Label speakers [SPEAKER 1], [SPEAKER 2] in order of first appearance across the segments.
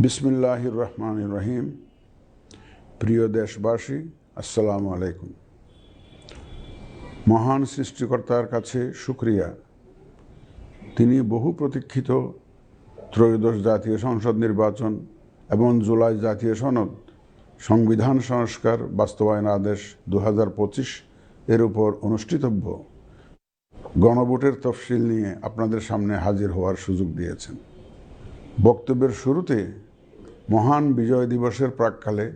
[SPEAKER 1] বিসমিল্লাহির রহমানির রহিম। প্রিয় দেশবাসী, আসসালামু আলাইকুম। মহান সৃষ্টিকর্তার কাছে শুকরিয়া, তিনি বহু প্রতীক্ষিত ত্রয়োদশ জাতীয় সংসদ নির্বাচন এবং জুলাই জাতীয় সনদ সংবিধান সংস্কার বাস্তবায়ন আদেশ 2025 এর উপর অনুষ্ঠিতব্য গণভোটের তফসিল নিয়ে আপনাদের সামনে হাজির হওয়ার সুযোগ দিয়েছেন। বক্তব্যের শুরুতে মহান বিজয় দিবসের প্রাক্কালে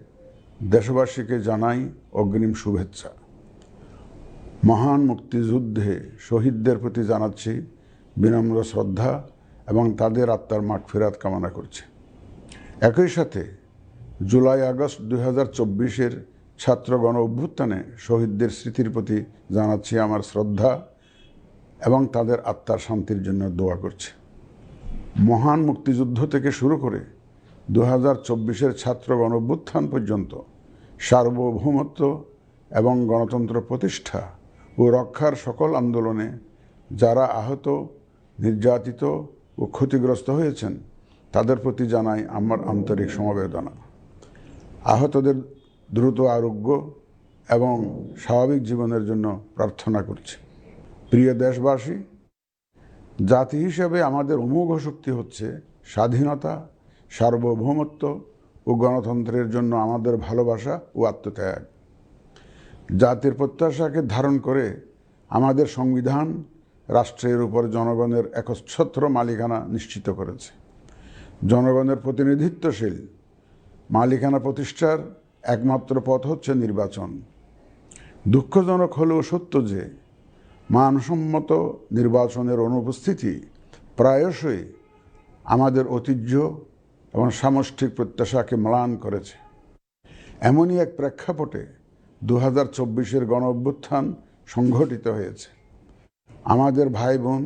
[SPEAKER 1] দেশবাসীকে জানাই অগ্রিম শুভেচ্ছা। মহান মুক্তিযুদ্ধে শহীদদের প্রতি জানাচ্ছি বিনম্র শ্রদ্ধা এবং তাদের আত্মার মাগফিরাত কামনা করছি। একই সাথে জুলাই আগস্ট 2024-এর ছাত্র গণ অভ্যুত্থানে শহীদদের স্মৃতির প্রতি জানাচ্ছি আমার শ্রদ্ধা এবং তাদের আত্মার শান্তির জন্য দোয়া করছি। মহান মুক্তিযুদ্ধ থেকে শুরু করে 2024-এর ছাত্র গণ অভ্যুত্থান পর্যন্ত সার্বভৌমত্ব এবং গণতন্ত্র প্রতিষ্ঠা ও রক্ষার সকল আন্দোলনে যারা আহত, নির্যাতিত ও ক্ষতিগ্রস্ত হয়েছেন তাদের প্রতি জানাই আমার আন্তরিক সমবেদনা। আহতদের দ্রুত আরোগ্য এবং স্বাভাবিক জীবনের জন্য প্রার্থনা করছি। প্রিয় দেশবাসী, জাতি হিসেবে আমাদের অমোঘ শক্তি হচ্ছে স্বাধীনতা, সার্বভৌমত্ব ও গণতন্ত্রের জন্য আমাদের ভালোবাসা ও আত্মত্যাগ। জাতির প্রত্যাশাকে ধারণ করে আমাদের সংবিধান রাষ্ট্রের উপর জনগণের একচ্ছত্র মালিকানা নিশ্চিত করেছে। জনগণের প্রতিনিধিত্বশীল মালিকানা প্রতিষ্ঠার একমাত্র পথ হচ্ছে নির্বাচন। দুঃখজনক হলেও সত্য যে মানসম্মত নির্বাচনের অনুপস্থিতি প্রায়শই আমাদের ঐতিহ্য এবং সামষ্টিক প্রত্যাশাকে ম্লান করেছে। এমনই এক প্রেক্ষাপটে 2024-এর গণ অভ্যুত্থান সংঘটিত হয়েছে। আমাদের ভাই বোন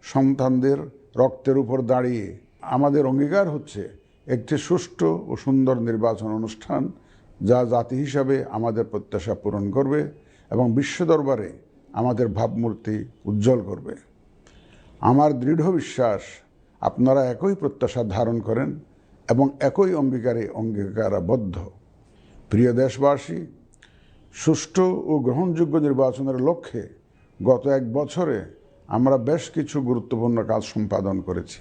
[SPEAKER 1] সন্তানদের রক্তের উপর দাঁড়িয়ে আমাদের অঙ্গীকার হচ্ছে একটি সুষ্ঠু ও সুন্দর নির্বাচন অনুষ্ঠান, যা জাতি হিসাবে আমাদের প্রত্যাশা পূরণ করবে এবং বিশ্ব দরবারে আমাদের ভাবমূর্তি উজ্জ্বল করবে। আমার দৃঢ় বিশ্বাস আপনারা একই প্রত্যাশা ধারণ করেন এবং একই অঙ্গীকারে অঙ্গীকারাবদ্ধ। প্রিয় দেশবাসী, সুষ্ঠু ও গ্রহণযোগ্য নির্বাচনের লক্ষ্যে গত এক বছরে আমরা বেশ কিছু গুরুত্বপূর্ণ কাজ সম্পাদন করেছি।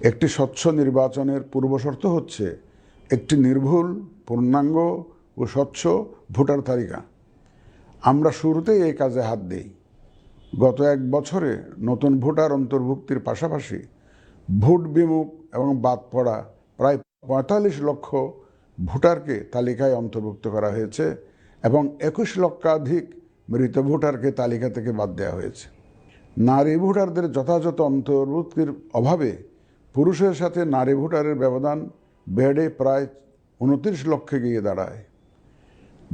[SPEAKER 1] একটি স্বচ্ছ নির্বাচনের পূর্বশর্ত হচ্ছে একটি নির্ভুল, পূর্ণাঙ্গ ও স্বচ্ছ ভোটার তালিকা। আমরা শুরুতেই এই কাজে হাত দিই। গত এক বছরে নতুন ভোটার অন্তর্ভুক্তির পাশাপাশি ভোট বিমুখ এবং বাদ পড়া প্রায় 45 লক্ষ ভোটারকে তালিকায় অন্তর্ভুক্ত করা হয়েছে এবং 21 লক্ষাধিক মৃত ভোটারকে তালিকা থেকে বাদ দেওয়া হয়েছে। নারী ভোটারদের যথাযথ অন্তর্ভুক্তির অভাবে পুরুষের সাথে নারী ভোটারের ব্যবধান বেড়ে প্রায় 29 লক্ষে গিয়ে দাঁড়ায়।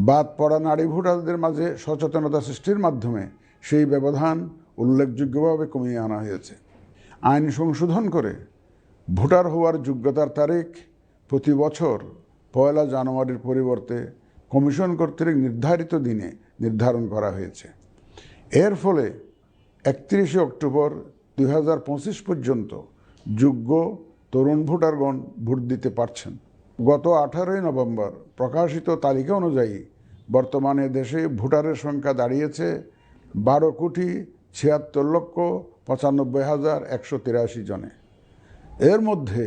[SPEAKER 1] বাদ পড়া নারী ভোটারদের মাঝে সচেতনতা সৃষ্টির মাধ্যমে সেই ব্যবধান উল্লেখযোগ্যভাবে কমিয়ে আনা হয়েছে। আইন সংশোধন করে ভোটার হওয়ার যোগ্যতার তারিখ প্রতি বছর 1 জানুয়ারির পরিবর্তে কমিশন কর্তৃক নির্ধারিত দিনে নির্ধারণ করা হয়েছে। এর ফলে 31 অক্টোবর 2025 পর্যন্ত যোগ্য তরুণ ভোটারগণ ভোট দিতে পারছেন। গত 18 নভেম্বর প্রকাশিত তালিকা অনুযায়ী বর্তমানে দেশে ভোটারের সংখ্যা দাঁড়িয়েছে 12,76,95,183 জনে। এর মধ্যে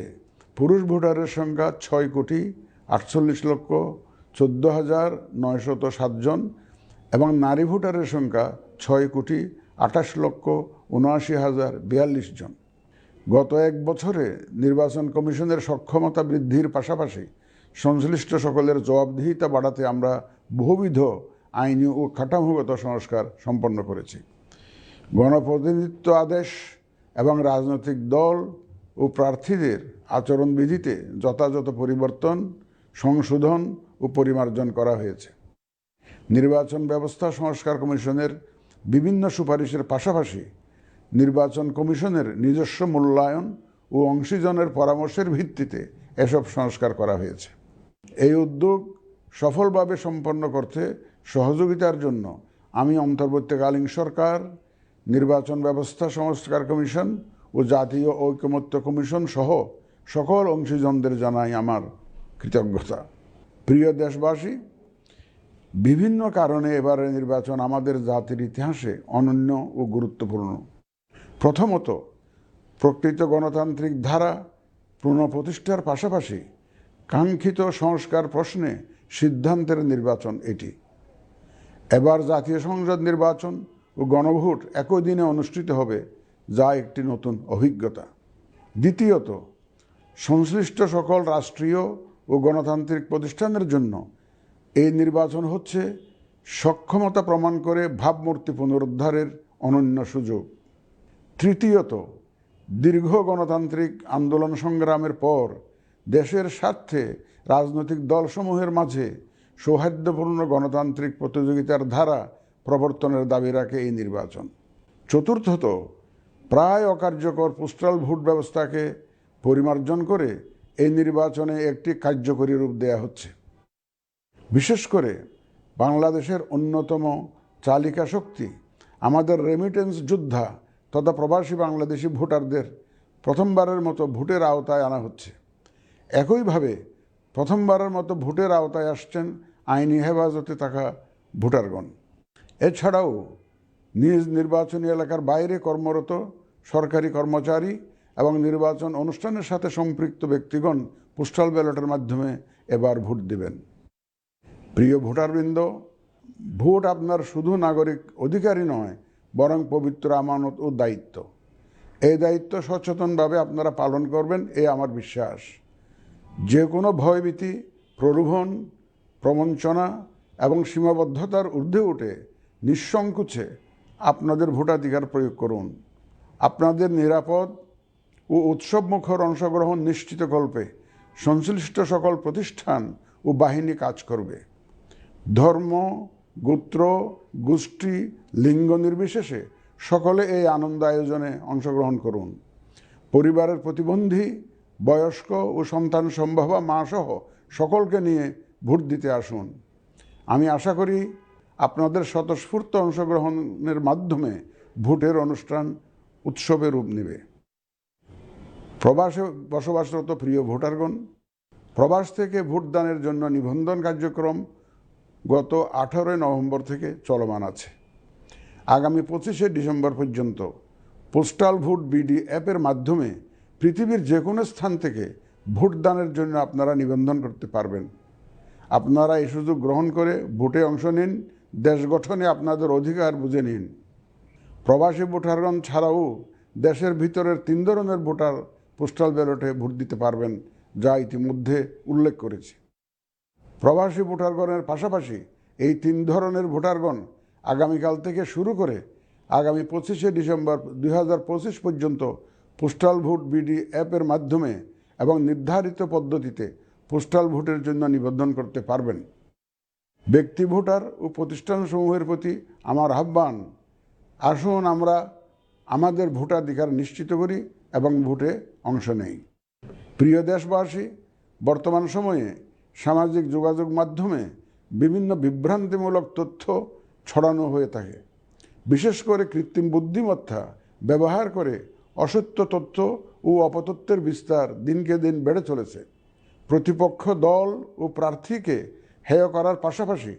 [SPEAKER 1] পুরুষ ভোটারের সংখ্যা 6,48,14,907 জন এবং নারী ভোটারের সংখ্যা 6,28,79,042 জন। গত এক বছরে নির্বাচন কমিশনের সক্ষমতা বৃদ্ধির পাশাপাশি সংশ্লিষ্ট সকলের জবাবদিহিতা বাড়াতে আমরা বহুবিধ আইনি ও কাঠামোগত সংস্কার সম্পন্ন করেছি। গণপ্রতিনিধিত্ব আদেশ এবং রাজনৈতিক দল ও প্রার্থীদের আচরণবিধিতে যথাযথ পরিবর্তন, সংশোধন ও পরিমার্জন করা হয়েছে। নির্বাচন ব্যবস্থা সংস্কার কমিশনের বিভিন্ন সুপারিশের পাশাপাশি নির্বাচন কমিশনের নিজস্ব মূল্যায়ন ও অংশীজনের পরামর্শের ভিত্তিতে এসব সংস্কার করা হয়েছে। এই উদ্যোগ সফলভাবে সম্পন্ন করতে সহযোগিতার জন্য আমি অন্তর্বর্তীকালীন সরকার, নির্বাচন ব্যবস্থা সংস্কার কমিশন ও জাতীয় ঐকমত্য কমিশন সহ সকল অংশীজনদের জানাই আমার কৃতজ্ঞতা। প্রিয় দেশবাসী, বিভিন্ন কারণে এবারের নির্বাচন আমাদের জাতির ইতিহাসে অনন্য ও গুরুত্বপূর্ণ। প্রথমত, প্রকৃত গণতান্ত্রিক ধারা পুনঃপ্রতিষ্ঠার পাশাপাশি কাঙ্ক্ষিত সংস্কার প্রশ্নে সিদ্ধান্তের নির্বাচন এটি। এবার জাতীয় সংসদ নির্বাচন ও গণভোট একই দিনে অনুষ্ঠিত হবে, যা একটি নতুন অভিজ্ঞতা। দ্বিতীয়ত, সংশ্লিষ্ট সকল রাষ্ট্রীয় ও গণতান্ত্রিক প্রতিষ্ঠানের জন্য এই নির্বাচন হচ্ছে সক্ষমতা প্রমাণ করে ভাবমূর্তি পুনরুদ্ধারের অনন্য সুযোগ। তৃতীয়ত, দীর্ঘ গণতান্ত্রিক আন্দোলন সংগ্রামের পর দেশের স্বার্থে রাজনৈতিক দলসমূহের মাঝে সৌহার্দ্যপূর্ণ গণতান্ত্রিক প্রতিযোগিতার ধারা প্রবর্তনের দাবি রাখে এই নির্বাচন। চতুর্থত, প্রায় অকার্যকর পোস্টাল ভোট ব্যবস্থাকে পরিমার্জন করে এই নির্বাচনে একটি কার্যকরী রূপ দেয়া হচ্ছে। বিশেষ করে বাংলাদেশের অন্যতম চালিকা শক্তি আমাদের রেমিটেন্স যোদ্ধা তথা প্রবাসী বাংলাদেশি ভোটারদের প্রথমবারের মতো ভোটের আওতায় আনা হচ্ছে। একইভাবে প্রথমবারের মতো ভোটের আওতায় আসছেন আইনি হেফাজতে থাকা ভোটারগণ। এছাড়াও নিজ নির্বাচনী এলাকার বাইরে কর্মরত সরকারি কর্মচারী এবং নির্বাচন অনুষ্ঠানের সাথে সম্পৃক্ত ব্যক্তিগণ পোস্টাল ব্যালটের মাধ্যমে এবার ভোট দিবেন। প্রিয় ভোটারবৃন্দ, ভোট আপনার শুধু নাগরিক অধিকারই নয়, বরং পবিত্র আমানত ও দায়িত্ব। এই দায়িত্ব সচেতনভাবে আপনারা পালন করবেন, এ আমার বিশ্বাস। যে কোনো ভয়ভীতি, প্রলোভন, প্রবঞ্চনা এবং সীমাবদ্ধতার ঊর্ধ্বে উঠে নিঃসংকোচে আপনাদের ভোটাধিকার প্রয়োগ করুন। আপনাদের নিরাপদ ও উৎসবমুখর অংশগ্রহণ নিশ্চিতকল্পে সংশ্লিষ্ট সকল প্রতিষ্ঠান ও বাহিনী কাজ করবে। ধর্ম, গোত্র, গোষ্ঠী, লিঙ্গ নির্বিশেষে সকলে এই আনন্দ আয়োজনে অংশগ্রহণ করুন। পরিবারের প্রতিবন্ধী, বয়স্ক ও সন্তান সম্ভবা মা সহ সকলকে নিয়ে ভোট দিতে আসুন। আমি আশা করি আপনাদের স্বতঃস্ফূর্ত অংশগ্রহণের মাধ্যমে ভোটের অনুষ্ঠান উৎসবে রূপ নেবে। প্রবাসে বসবাসরত প্রিয় ভোটারগণ, প্রবাস থেকে ভোটদানের জন্য নিবন্ধন কার্যক্রম গত 18 নভেম্বর থেকে চলমান আছে। আগামী 25 ডিসেম্বর পর্যন্ত পোস্টাল ভোট বিডি অ্যাপের মাধ্যমে পৃথিবীর যে কোনো স্থান থেকে ভোটদানের জন্য আপনারা নিবন্ধন করতে পারবেন। আপনারা এই সুযোগ গ্রহণ করে ভোটে অংশ নিন, দেশ গঠনে আপনাদের অধিকার বুঝে নিন। প্রবাসী ভোটারগণ ছাড়াও দেশের ভিতরের 3 ধরনের ভোটার পোস্টাল ব্যালটে ভোট দিতে পারবেন, যা ইতিমধ্যে উল্লেখ করেছি। প্রবাসী ভোটারগণের পাশাপাশি এই 3 ধরনের ভোটারগণ আগামীকাল থেকে শুরু করে আগামী 25 ডিসেম্বর 2025 পর্যন্ত পোস্টাল ভোট বিডি অ্যাপের মাধ্যমে এবং নির্ধারিত পদ্ধতিতে পোস্টাল ভোটের জন্য নিবন্ধন করতে পারবেন। ব্যক্তি ভোটার ও প্রতিষ্ঠানসমূহের প্রতি আমার আহ্বান, আসুন আমরা আমাদের ভোটাধিকার নিশ্চিত করি এবং ভোটে অংশ নেই। প্রিয় দেশবাসী, বর্তমান সময়ে সামাজিক যোগাযোগ মাধ্যমে বিভিন্ন বিভ্রান্তিমূলক তথ্য ছড়ানো হয়ে থাকে। বিশেষ করে কৃত্রিম বুদ্ধিমত্তা ব্যবহার করে অসত্য তথ্য ও অপতথ্যের বিস্তার দিনকে দিন বেড়ে চলেছে। প্রতিপক্ষ দল ও প্রার্থীকে হেয় করার পাশাপাশি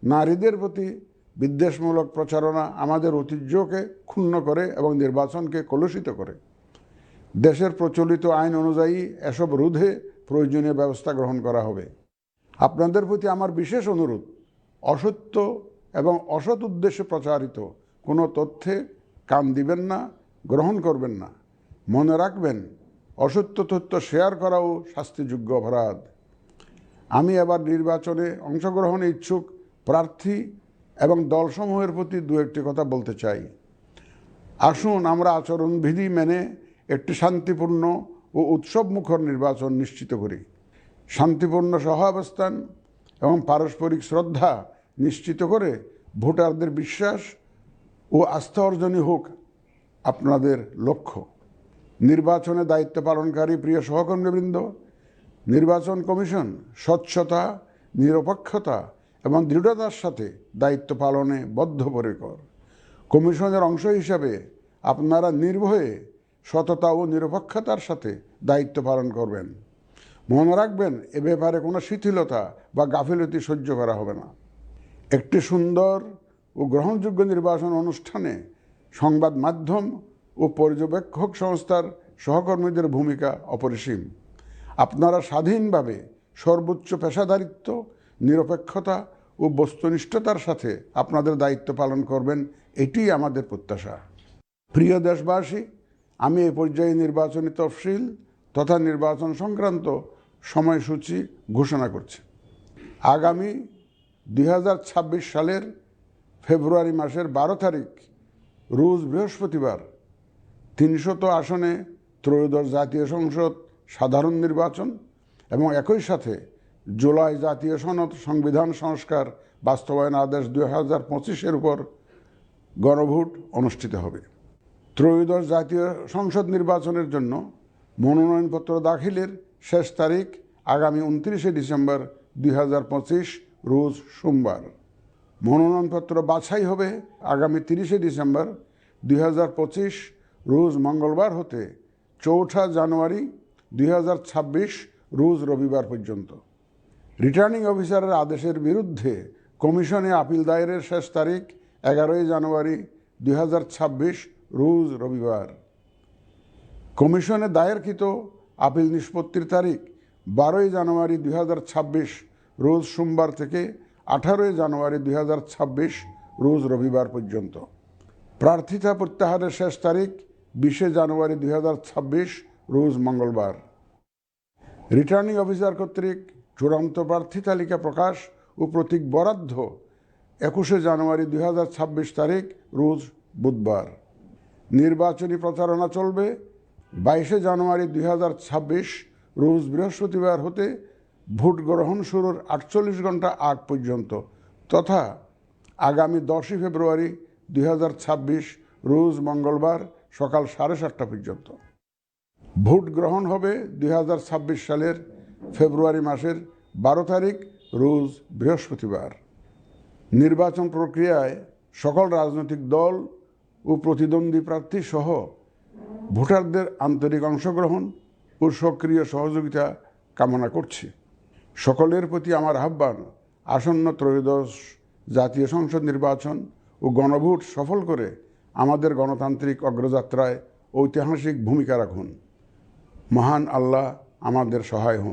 [SPEAKER 1] নারীদের প্রতি বিদ্বেষমূলক প্রচারণা আমাদের ঐতিহ্যকে ক্ষুণ্ণ করে এবং নির্বাচনকে কলুষিত করে। দেশের প্রচলিত আইন অনুযায়ী এসব রোধে প্রয়োজনীয় ব্যবস্থা গ্রহণ করা হবে। আপনাদের প্রতি আমার বিশেষ অনুরোধ, অসত্য এবং অসৎ উদ্দেশ্যে প্রচারিত কোনো তথ্যে কান দিবেন না, গ্রহণ করবেন না। মনে রাখবেন, অসত্য তথ্য শেয়ার করাও শাস্তিযোগ্য অপরাধ। আমি এবার নির্বাচনে অংশগ্রহণে ইচ্ছুক প্রার্থী এবং দলসমূহের প্রতি 2-1টি কথা বলতে চাই। আসুন আমরা আচরণবিধি মেনে একটি শান্তিপূর্ণ ও উৎসবমুখর নির্বাচন নিশ্চিত করি। শান্তিপূর্ণ সহাবস্থান এবং পারস্পরিক শ্রদ্ধা নিশ্চিত করে ভোটারদের বিশ্বাস ও আস্থা অর্জনই হোক আপনাদের লক্ষ্য। নির্বাচনে দায়িত্ব পালনকারী প্রিয় সহকর্মীবৃন্দ, নির্বাচন কমিশন স্বচ্ছতা, নিরপেক্ষতা এবং দৃঢ়তার সাথে দায়িত্ব পালনে বদ্ধপরিকর। কমিশনের অংশ হিসাবে আপনারা নির্ভয়ে সততা ও নিরপেক্ষতার সাথে দায়িত্ব পালন করবেন। মনে রাখবেন, এ ব্যাপারে কোনো শিথিলতা বা গাফিলতি সহ্য করা হবে না। একটি সুন্দর ও গ্রহণযোগ্য নির্বাচন অনুষ্ঠানে সংবাদ মাধ্যম ও পর্যবেক্ষক সংস্থার সহকর্মীদের ভূমিকা অপরিসীম। আপনারা স্বাধীনভাবে সর্বোচ্চ পেশাদারিত্ব, নিরপেক্ষতা ও বস্তুনিষ্ঠতার সাথে আপনাদের দায়িত্ব পালন করবেন, এটিই আমাদের প্রত্যাশা। প্রিয় দেশবাসী, আমি এই পর্যায়ে নির্বাচনী তফসিল তথা নির্বাচন সংক্রান্ত সময়সূচি ঘোষণা করছি। আগামী 2026 সালের ফেব্রুয়ারি মাসের 12 তারিখ রোজ বৃহস্পতিবার 300 আসনে ত্রয়োদশ জাতীয় সংসদ সাধারণ নির্বাচন এবং একই সাথে জুলাই জাতীয় সনদ সংবিধান সংস্কার বাস্তবায়ন আদেশ 2025-এর উপর গণভোট অনুষ্ঠিত হবে। ত্রয়োদশ জাতীয় সংসদ নির্বাচনের জন্য মনোনয়নপত্র দাখিলের শেষ তারিখ আগামী 29 ডিসেম্বর 2025 রোজ সোমবার। মনোনয়নপত্র বাছাই হবে আগামী 30 ডিসেম্বর 2025 রোজ মঙ্গলবার হতে 4 জানুয়ারি 2026 রোজ রবিবার পর্যন্ত। রিটার্নিং অফিসারের আদেশের বিরুদ্ধে কমিশনে আপিল দায়েরের শেষ তারিখ 11 জানুয়ারি 2026 রোজ রবিবার। কমিশনে দায়েরকৃত আপিল নিষ্পত্তির তারিখ 12 জানুয়ারি 2026 রোজ সোমবার থেকে 18 জানুয়ারি 2026 রোজ রবিবার পর্যন্ত। প্রার্থিতা প্রত্যাহারের শেষ তারিখ 20 জানুয়ারি 2026 রোজ মঙ্গলবার। রিটার্নিং অফিসার কর্তৃক চূড়ান্ত প্রার্থী তালিকা প্রকাশ ও প্রতীক বরাদ্দ 21 জানুয়ারি 2026 তারিখ রোজ বুধবার। নির্বাচনী প্রচারণা চলবে 22 জানুয়ারি 2026 রোজ বৃহস্পতিবার হতে ভোট গ্রহণ শুরুর 48 ঘন্টা আগ পর্যন্ত তথা আগামী 10 ফেব্রুয়ারি 2026 রোজ মঙ্গলবার সকাল 7:30 পর্যন্ত। ভোট গ্রহণ হবে 2026 সালের ফেব্রুয়ারি মাসের 12 তারিখ রোজ বৃহস্পতিবার। নির্বাচন প্রক্রিয়ায় সকল রাজনৈতিক দল ও প্রতিদ্বন্দ্বী প্রার্থী সহ ভোটারদের আন্তরিক অংশগ্রহণ ও সক্রিয় সহযোগিতা কামনা করছি। সকলের প্রতি আমার আহ্বান, আসন্ন ত্রয়োদশ জাতীয় সংসদ নির্বাচন ও গণভোট সফল করে আমাদের গণতান্ত্রিক অগ্রযাত্রায় ঐতিহাসিক ভূমিকা রাখুন। মহান আল্লাহ আমাদের সহায় হন।